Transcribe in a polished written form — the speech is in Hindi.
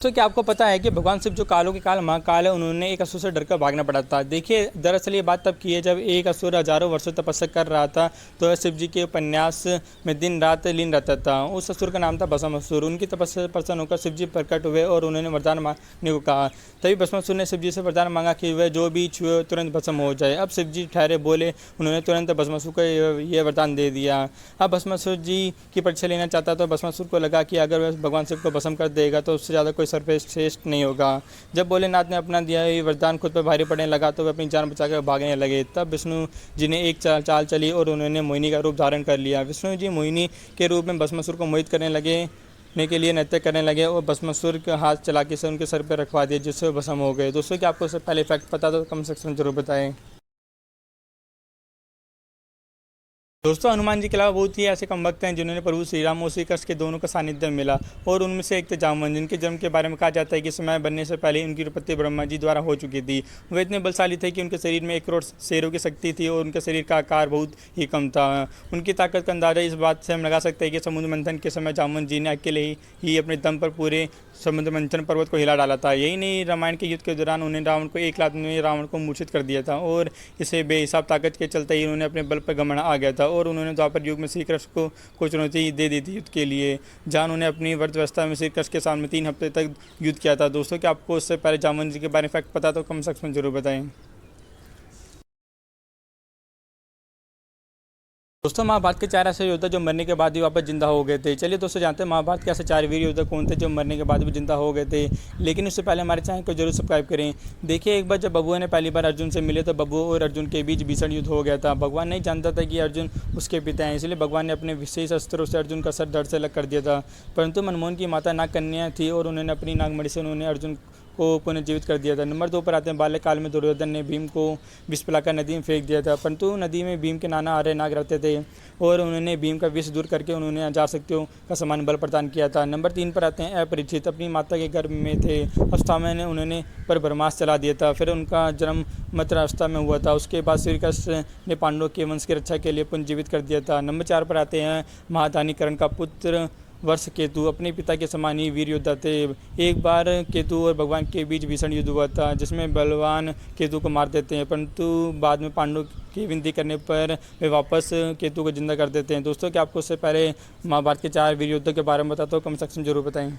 तो क्या आपको पता है कि भगवान शिव जो कालों के काल महाकाल है, उन्होंने एक असुर से डरकर भागना पड़ा था। देखिए, दरअसल ये बात तब की है जब एक असुर हजारों वर्षों तपस्या कर रहा था, तो शिव जी के उपन्यास में दिन रात लीन रहता था। उस असुर का नाम था भस्मासुर। उनकी तपस्या से प्रसन्न होकर शिव जी प्रकट हुए और उन्होंने वरदान मांगने को कहा। तभी भस्मासुर ने शिव जी से वरदान मांगा कि वह जो भी छुए तुरंत भस्म हो जाए। अब शिव जी ठहरे बोले, उन्होंने तुरंत भस्मासुर को ये वरदान दे दिया। अब भस्मासुर जी की परीक्षा लेना चाहता, तो भस्मासुर को लगा कि अगर वह भगवान शिव को भस्म कर देगा तो उससे ज़्यादा कोई सर्वश्रेष्ठ नहीं होगा। जब भोलेनाथ ने अपना दिया ये वरदान खुद पर भारी पड़ने लगा, तो वे अपनी जान बचाकर भागने लगे। तब विष्णु जी ने एक चाल चली और उन्होंने मोहिनी का रूप धारण कर लिया। विष्णु जी मोहिनी के रूप में भस्मासुर को मोहित करने लगे के लिए नृत्य करने लगे और भस्मासुर का हाथ चला के से उनके सर पर रखवा दिया, जिससे वो भस्म हो गए। दोस्तों, क्या आपको इससे पहले फैक्ट पता तो कमेंट सेक्शन में जरूर बताएं। दोस्तों, हनुमान जी के अलावा बहुत ही ऐसे कम भक्त हैं जिन्होंने प्रभु श्री राम और श्री कृष्ण के दोनों का सानिध्य मिला, और उनमें से एक थे जामवंत, जिनके जन्म के बारे में कहा जाता है कि समय बनने से पहले उनकी उत्पत्ति ब्रह्मा जी द्वारा हो चुकी थी। वे इतने बलशाली थे कि उनके शरीर में 1 करोड़ शेरों की शक्ति थी और उनके शरीर का आकार बहुत ही कम था। उनकी ताकत का अंदाजा इस बात से हम लगा सकते हैं कि समुद्र मंथन के समय जामवंत जी ने अकेले ही अपने दम पर पूरे समुद्र मंथन पर्वत को हिला डाला था। यही नहीं, रामायण के युद्ध के दौरान उन्हें रावण को 1 लाख में रावण को मूर्छित कर दिया था, और इसे बेहिसाब ताकत के चलते ही उन्होंने अपने बल पर घमंड आ गया था, और उन्होंने द्वापर युग में श्री कृष्ण को चुनौती दे दी थी युद्ध के लिए, जहाँ उन्होंने अपनी वृद्धावस्था में श्री कृष्ण के सामने 3 हफ्ते तक युद्ध किया था। दोस्तों, क्या आपको उससे पहले जामवंत जी के बारे में फैक्ट पता तो कमेंट सेक्शन में जरूर बताएं। दोस्तों, महाभारत के 4 ऐसे योद्धा जो मरने के बाद भी वापस जिंदा हो गए थे। चलिए दोस्तों, जानते हैं महाभारत के ऐसे 4 वीर योद्धा कौन थे जो मरने के बाद भी जिंदा हो गए थे। लेकिन उससे पहले हमारे चैनल को जरूर सब्सक्राइब करें। देखिए, एक बार जब बबुआ ने पहली बार अर्जुन से मिले, तो बबुआ और अर्जुन के बीच भीषण युद्ध हो गया था। भगवान नहीं जानता था कि अर्जुन उसके पिता हैं, इसलिए भगवान ने अपने विशेष अस्त्रों से अर्जुन का सर धड़ से अलग कर दिया था। परंतु मनमोहन की माता नागकन्या थी और उन्होंने अपनी नागमणि से उन्होंने अर्जुन को पुनर्जीवित कर दिया था। नंबर 2 पर आते हैं, बाल्यकाल में दुर्योधन ने भीम को विष पिलाकर नदी में फेंक दिया था, परंतु नदी में भीम के नाना आर्य नाग रहते थे और उन्होंने भीम का विष दूर करके उन्होंने हजार शक्तियों का समान बल प्रदान किया था। नंबर 3 पर आते हैं, अपरिचित अपनी माता के गर्भ में थे अवस्था में उन्होंने पर ब्रह्मास्त्र चला दिया था। फिर उनका जन्म मत्र अवस्था में हुआ था। उसके बाद श्री कृष्ण ने पांडवों के वंश की रक्षा के लिए पुनर्जीवित कर दिया था। नंबर 4 पर आते हैं, महादानीकरण का पुत्र वर्ष केतु अपने पिता के समान ही वीर योद्धा थे। एक बार केतु और भगवान के बीच भीषण युद्ध हुआ था, जिसमें बलवान केतु को मार देते हैं, परंतु बाद में पांडवों की विनती करने पर वे वापस केतु को जिंदा कर देते हैं। दोस्तों, क्या आपको उससे पहले महाभारत के 4 वीर योद्धा के बारे में बताता हूँ, कमेंट सेक्शन में जरूर बताएं।